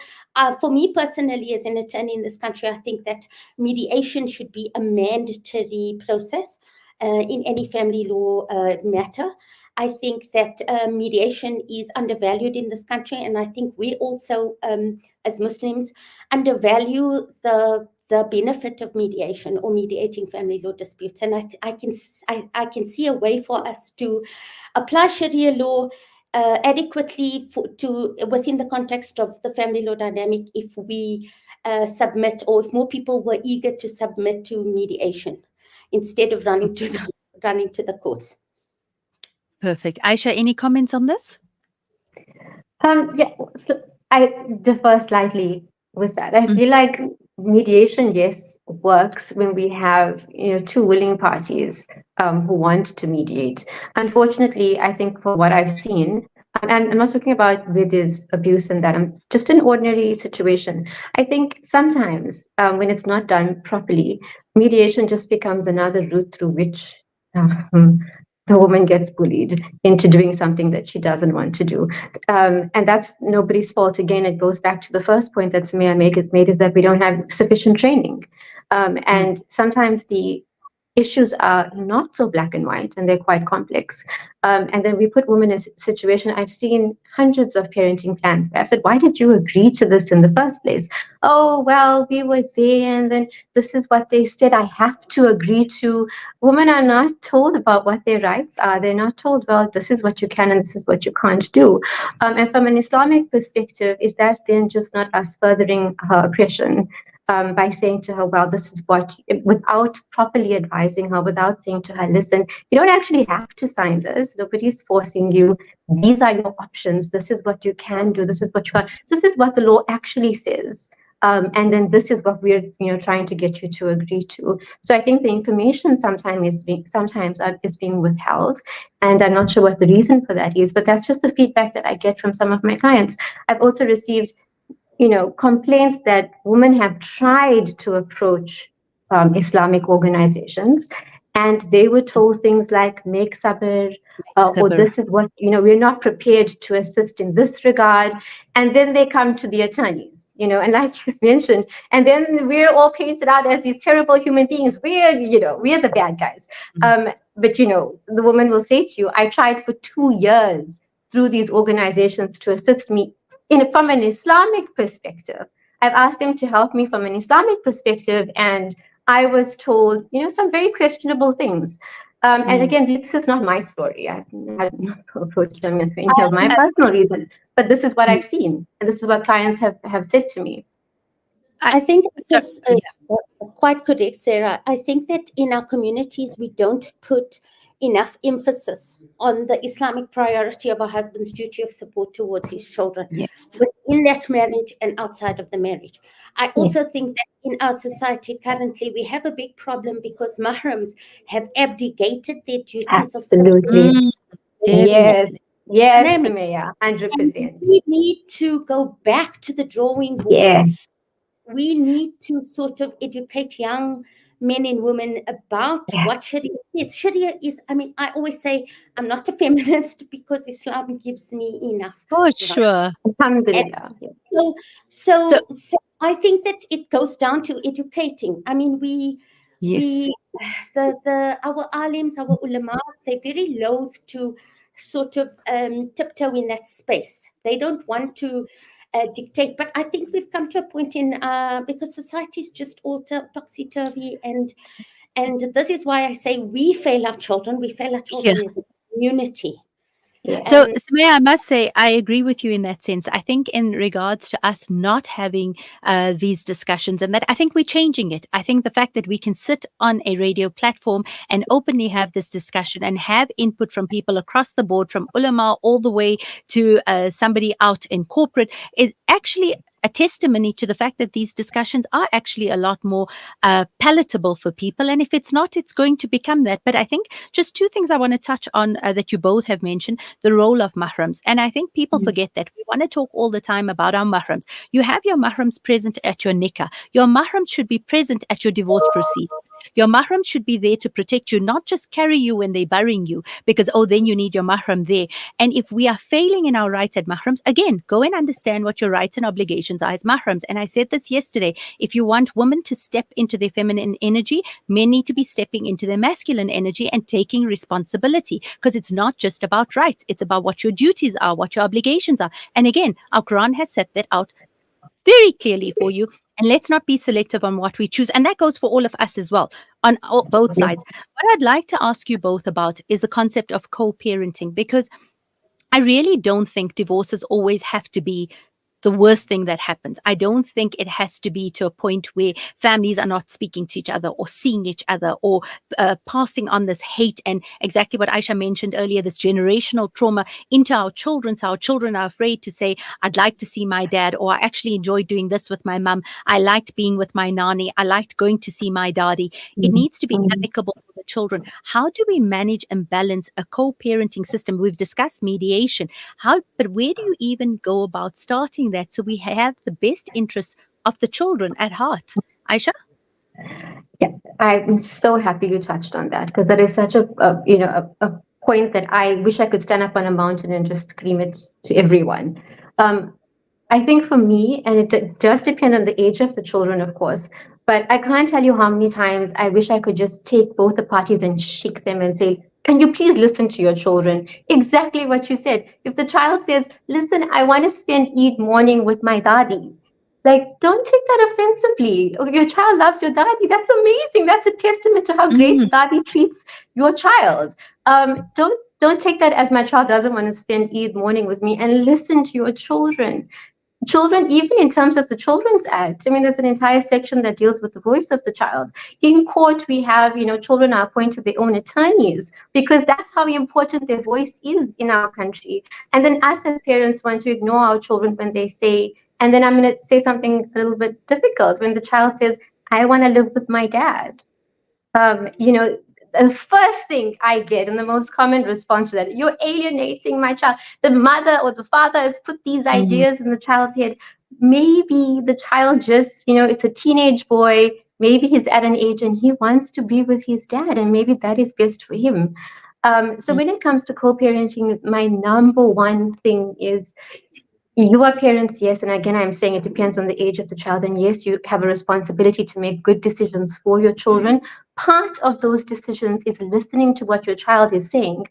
For me personally, as an attorney in this country, I think that mediation should be a mandatory process in any family law matter. I think that mediation is undervalued in this country, and I think we also, as Muslims, undervalue the benefit of mediation or mediating family law disputes. And I can see a way for us to apply Sharia law adequately within the context of the family law dynamic if we submit, or if more people were eager to submit to mediation instead of running to the courts.
Perfect. Aisha, any comments on this?
Yeah, so I differ slightly with that. I feel like mediation, yes, works when we have, two willing parties who want to mediate. Unfortunately, I think for what I've seen, and I'm not talking about where there's abuse and that, I'm just an ordinary situation. I think sometimes when it's not done properly, mediation just becomes another route through which the woman gets bullied into doing something that she doesn't want to do. And that's nobody's fault. Again, it goes back to the first point that Zaheerah made is that we don't have sufficient training. And sometimes the issues are not so black and white and they're quite complex. And then we put women in a situation. I've seen hundreds of parenting plans where I've said, why did you agree to this in the first place? Oh, well, we were there and then this is what they said I have to agree to. Women are not told about what their rights are. They're not told, well, this is what you can and this is what you can't do. And from an Islamic perspective, is that then just not us furthering her oppression? By saying to her, well, this is what, without properly advising her, without saying to her, listen, you don't actually have to sign this. Nobody's forcing you. These are your options. This is what you can do. This is what you can't. This is what the law actually says. And then this is what we're trying to get you to agree to. So I think the information sometimes is being withheld. And I'm not sure what the reason for that is, but that's just the feedback that I get from some of my clients. I've also received complaints that women have tried to approach Islamic organizations and they were told things like make sabr, or this is what, we're not prepared to assist in this regard. And then they come to the attorneys, and like you mentioned, and then we're all painted out as these terrible human beings. We're the bad guys. But, the woman will say to you, I tried for 2 years through these organizations to assist me from an Islamic perspective. I've asked them to help me from an Islamic perspective, and I was told, some very questionable things. And again, this is not my story. I've not approached them for any of my personal reasons, but this is what I've seen, and this is what clients have said to me.
I think that's quite correct, Sarah. I think that in our communities, we don't put enough emphasis on the Islamic priority of a husband's duty of support towards his children, within that marriage and outside of the marriage. I also think that in our society currently, we have a big problem because mahrams have abdicated their duties of support.
Yes, Zaheerah, 100%.
We need to go back to the drawing board.
Yeah.
We need to sort of educate young men and women about what Sharia is. Sharia is, I always say I'm not a feminist because Islam gives me enough.
Oh, sure.
Alhamdulillah.
So I think that it goes down to educating. Our alims, our ulamas, they're very loath to sort of tiptoe in that space. They don't want to dictate, but I think we've come to a point because society is just all topsy-turvy, and this is why I say we fail our children. We fail our children as a community.
So, Zaheerah, I must say, I agree with you in that sense. I think in regards to us not having these discussions, and that I think we're changing it. I think the fact that we can sit on a radio platform and openly have this discussion and have input from people across the board, from ulama all the way to somebody out in corporate, is actually a testimony to the fact that these discussions are actually a lot more palatable for people. And if it's not, it's going to become that. But I think just two things I want to touch on that you both have mentioned, the role of mahrams. And I think people forget that. We want to talk all the time about our mahrams. You have your mahrams present at your nikah. Your mahrams should be present at your divorce proceedings. Your mahram should be there to protect you, not just carry you when they're burying you, because, oh, then you need your mahram there. And if we are failing in our rights at mahrams, again, go and understand what your rights and obligations are as mahrams. And I said this yesterday, if you want women to step into their feminine energy, men need to be stepping into their masculine energy and taking responsibility, because it's not just about rights. It's about what your duties are, what your obligations are. And again, our Quran has set that out very clearly for you. And let's not be selective on what we choose. And that goes for all of us as well, on both sides. What I'd like to ask you both about is the concept of co-parenting, because I really don't think divorces always have to be the worst thing that happens. I don't think it has to be to a point where families are not speaking to each other or seeing each other or passing on this hate and exactly what Aisha mentioned earlier, this generational trauma into our children. So our children are afraid to say, I'd like to see my dad, or I actually enjoyed doing this with my mum. I liked being with my nani. I liked going to see my daddy. It needs to be amicable for the children. How do we manage and balance a co-parenting system? We've discussed mediation. But where do you even go about starting that so we have the best interests of the children at heart? Aisha?
Yeah, I'm so happy you touched on that, because that is such a point that I wish I could stand up on a mountain and just scream it to everyone. I think for me, and it does depend on the age of the children, of course, but I can't tell you how many times I wish I could just take both the parties and shake them and say, can you please listen to your children? Exactly what you said. If the child says, listen, I want to spend Eid morning with my daddy, like, don't take that offensively. Your child loves your daddy. That's amazing. That's a testament to how great the daddy treats your child. Don't take that as my child doesn't want to spend Eid morning with me, and listen to your children. Children, even in terms of the Children's Act, I mean, there's an entire section that deals with the voice of the child. In court, we have, children are appointed their own attorneys, because that's how important their voice is in our country. And then us as parents want to ignore our children when they say, and then I'm going to say something a little bit difficult, when the child says, I want to live with my dad. The first thing I get, and the most common response to that, you're alienating my child. The mother or the father has put these ideas in the child's head. Maybe the child just, it's a teenage boy. Maybe he's at an age and he wants to be with his dad, and maybe that is best for him. So when it comes to co-parenting, my number one thing is, you are parents, yes, and again, I'm saying it depends on the age of the child, and yes, you have a responsibility to make good decisions for your children. Part of those decisions is listening to what your child is saying,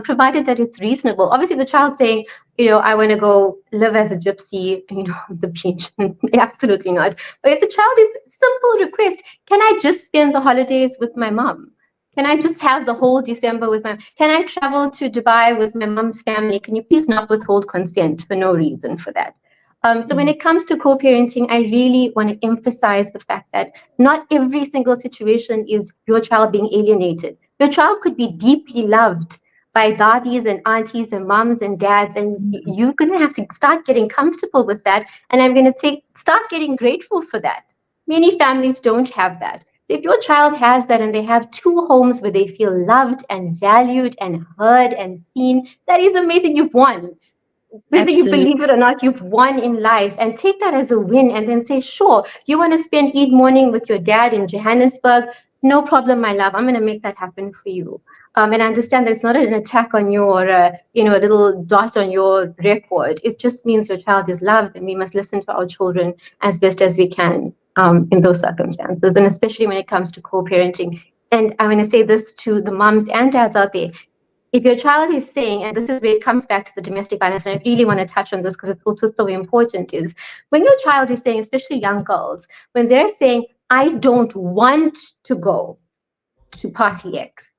provided that it's reasonable. Obviously, the child saying, I want to go live as a gypsy, the beach, absolutely not. But if the child is simple request, can I just spend the holidays with my mom? Can I just have the whole December with can I travel to Dubai with my mom's family? Can you please not withhold consent for no reason for that? So when it comes to co-parenting, I really want to emphasize the fact that not every single situation is your child being alienated. Your child could be deeply loved by daddies and aunties and moms and dads, and you're going to have to start getting comfortable with that. And I'm going to start getting grateful for that. Many families don't have that. If your child has that and they have two homes where they feel loved and valued and heard and seen, that is amazing. You've won. Whether you believe it or not, you've won in life, and take that as a win, and then say, sure, you want to spend Eid morning with your dad in Johannesburg? No problem, my love. I'm going to make that happen for you. And I understand that it's not an attack on your, little dot on your record. It just means your child is loved, and we must listen to our children as best as we can in those circumstances, and especially when it comes to co-parenting. And I'm going to say this to the moms and dads out there. If your child is saying, and this is where it comes back to the domestic violence, and I really want to touch on this because it's also so important, is when your child is saying, especially young girls, when they're saying, I don't want to go to party X,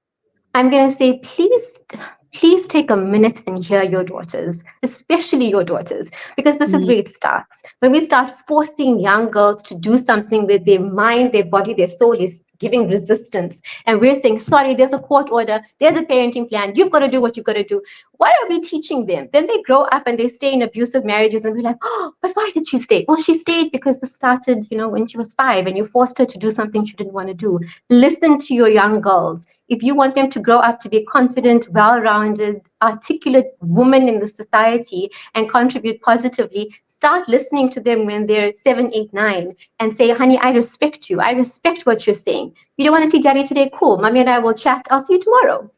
I'm going to say, please take a minute and hear your daughters, especially your daughters, because this is where it starts. When we start forcing young girls to do something with their mind, their body, their soul is giving resistance. And we're saying, sorry, there's a court order, there's a parenting plan, you've got to do what you've got to do. What are we teaching them? Then they grow up and they stay in abusive marriages and we're like, oh, but why did she stay? Well, she stayed because this started, when she was 5 and you forced her to do something she didn't want to do. Listen to your young girls. If you want them to grow up to be confident, well-rounded, articulate women in the society and contribute positively, start listening to them when they're 7, 8, 9 and say, honey, I respect you. I respect what you're saying. You don't want to see daddy today? Cool. Mommy and I will chat. I'll see you tomorrow.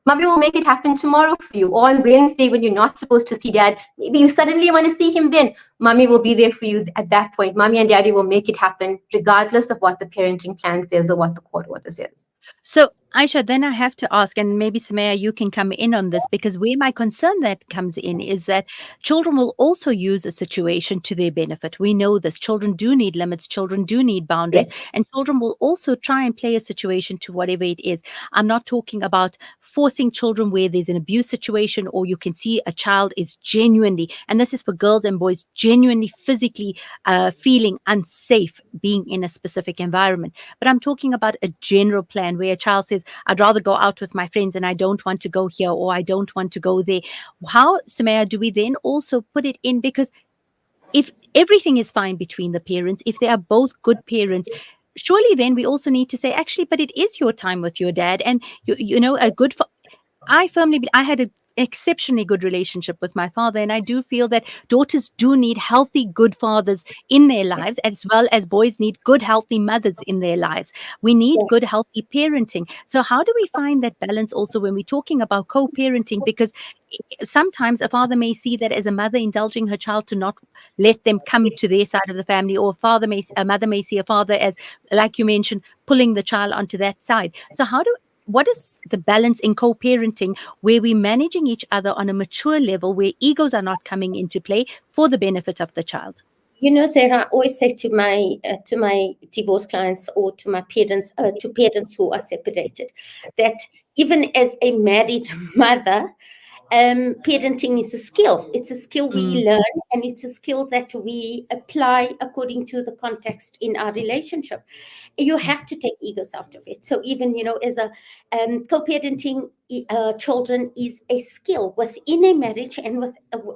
Mommy will make it happen tomorrow for you. Or on Wednesday when you're not supposed to see dad, maybe you suddenly want to see him then. Mommy will be there for you at that point. Mommy and daddy will make it happen regardless of what the parenting plan says or what the court order says.
So, Aisha, then I have to ask, and maybe Samaya, you can come in on this, because where my concern that comes in is that children will also use a situation to their benefit. We know this. Children do need limits. Children do need boundaries.
Yes.
And children will also try and play a situation to whatever it is. I'm not talking about forcing children where there's an abuse situation or you can see a child is genuinely, and this is for girls and boys, genuinely physically feeling unsafe being in a specific environment. But I'm talking about a general plan where a child says, I'd rather go out with my friends and I don't want to go here or I don't want to go there. How, Samaya, do we then also put it in? Because if everything is fine between the parents, if they are both good parents, surely then we also need to say, actually, but it is your time with your dad. And, a good, I had an exceptionally good relationship with my father, and I do feel that daughters do need healthy, good fathers in their lives, as well as boys need good, healthy mothers in their lives. We need good, healthy parenting. So how do we find that balance also when we're talking about co-parenting? Because sometimes a father may see that as a mother indulging her child to not let them come to their side of the family, or a mother may see a father as, like you mentioned, pulling the child onto that side. So what is the balance in co-parenting where we're managing each other on a mature level, where egos are not coming into play for the benefit of the child?
Sarah, I always say to my divorce clients or to my parents, to parents who are separated, that even as a married mother, parenting is a skill. It's a skill we learn, and it's a skill that we apply according to the context in our relationship. You have to take egos out of it. So even, as a co-parenting children is a skill within a marriage and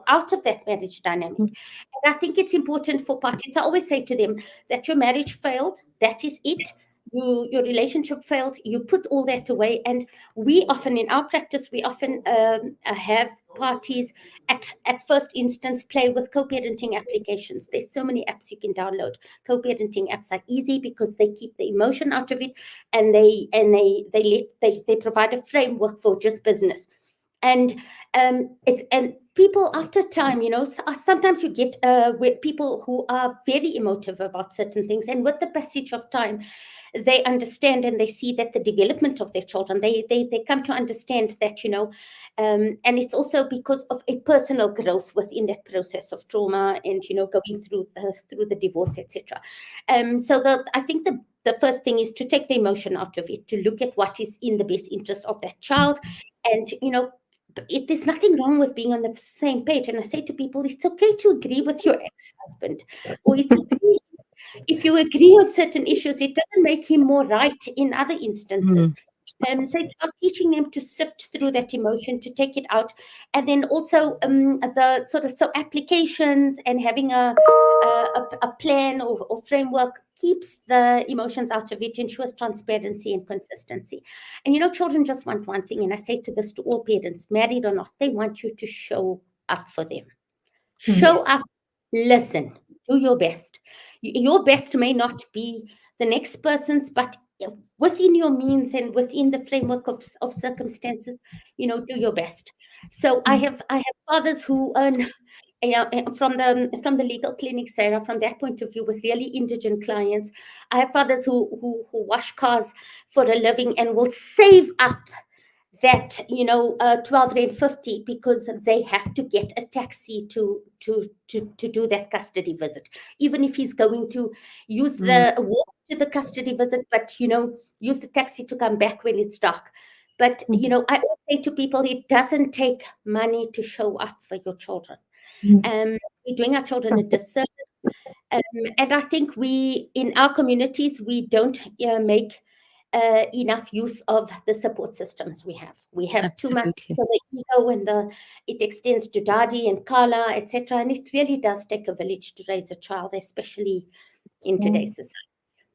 out of that marriage dynamic. And I think it's important for parties. I always say to them that your marriage failed. That is it. Your relationship failed, you put all that away. And we often, in our practice, have parties at first instance play with co-parenting applications. There's so many apps you can download. Co-parenting apps are easy because they keep the emotion out of it, and they provide a framework for just business. And people after time, sometimes you get with people who are very emotive about certain things, and with the passage of time, they understand and they see that the development of their children, they come to understand that, and it's also because of a personal growth within that process of trauma and, going through the divorce, etc. So I think the first thing is to take the emotion out of it, to look at what is in the best interest of that child. And, there's nothing wrong with being on the same page. And I say to people, it's okay to agree with your ex-husband, or it's okay if you agree on certain issues. It doesn't make him more right in other instances. So it's about teaching them to sift through that emotion, to take it out. And then also the sort of applications and having a plan or framework keeps the emotions out of it, ensures transparency and consistency. And children just want one thing, and I say this to all parents, married or not, they want you to show up for them. Show up, listen, do your best. Your best may not be the next person's, but within your means and within the framework of circumstances, do your best. So I have fathers who earn from the legal clinic, Sarah, from that point of view, with really indigent clients. I have fathers who wash cars for a living and will save up that 12.50 because they have to get a taxi to do that custody visit, even if he's going to use the walk to the custody visit, but use the taxi to come back when it's dark. But I always say to people, it doesn't take money to show up for your children. We're doing our children a disservice, and I think we in our communities we don't make enough use of the support systems we have. We have too much
Absolutely.
for the ego, and it extends to Dadi and Kala, etc. And it really does take a village to raise a child, especially in today's society.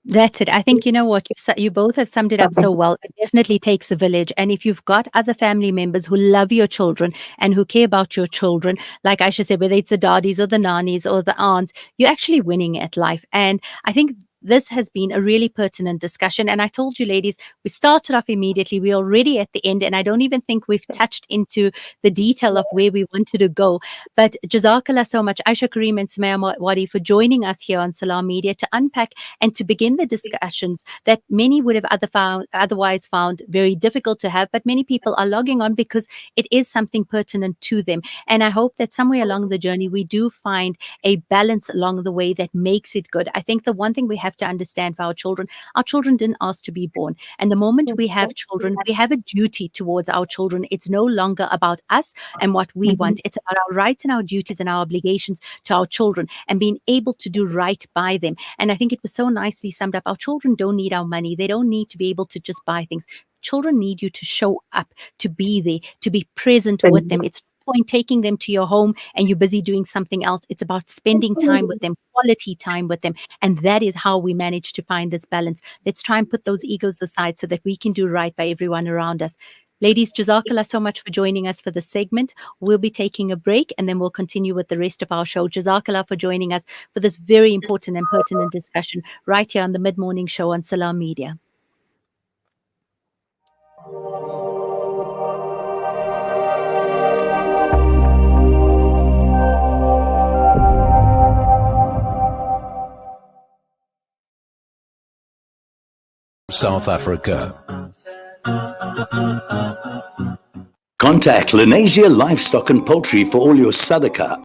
That's it. I think you know what you both have summed it up so well. It definitely takes a village, and if you've got other family members who love your children and who care about your children, like Aisha said, whether it's the daddies or the nannies or the aunts, you're actually winning at life. And I think this has been a really pertinent discussion. And I told you, ladies, we started off immediately. We're already at the end, and I don't even think we've touched into the detail of where we wanted to go. But Jazakallah so much, Aisha Kareem and Sumaya Wadi, for joining us here on Salam Media to unpack and to begin the discussions that many would have otherwise found very difficult to have, but many people are logging on because it is something pertinent to them. And I hope that somewhere along the journey, we do find a balance along the way that makes it good. I think the one thing we have to understand for our children didn't ask to be born. And the moment we have children, we have a duty towards our children. It's no longer about us and what we want. It's about our rights and our duties and our obligations to our children and being able to do right by them. And I think it was so nicely summed up. Our children don't need our money. They don't need to be able to just buy things. Children need you to show up, to be there, to be present with them. It's no point taking them to your home and you're busy doing something else. It's about spending time with them, quality time with them. And that is how we manage to find this balance. Let's try and put those egos aside so that we can do right by everyone around us. Ladies, Jazakallah so much for joining us for this segment. We'll be taking a break and then we'll continue with the rest of our show. Jazakallah for joining us for this very important and pertinent discussion right here on the Mid-Morning Show on Salam Media.
South Africa.
Contact Lenasia Livestock and Poultry for all your sadaqah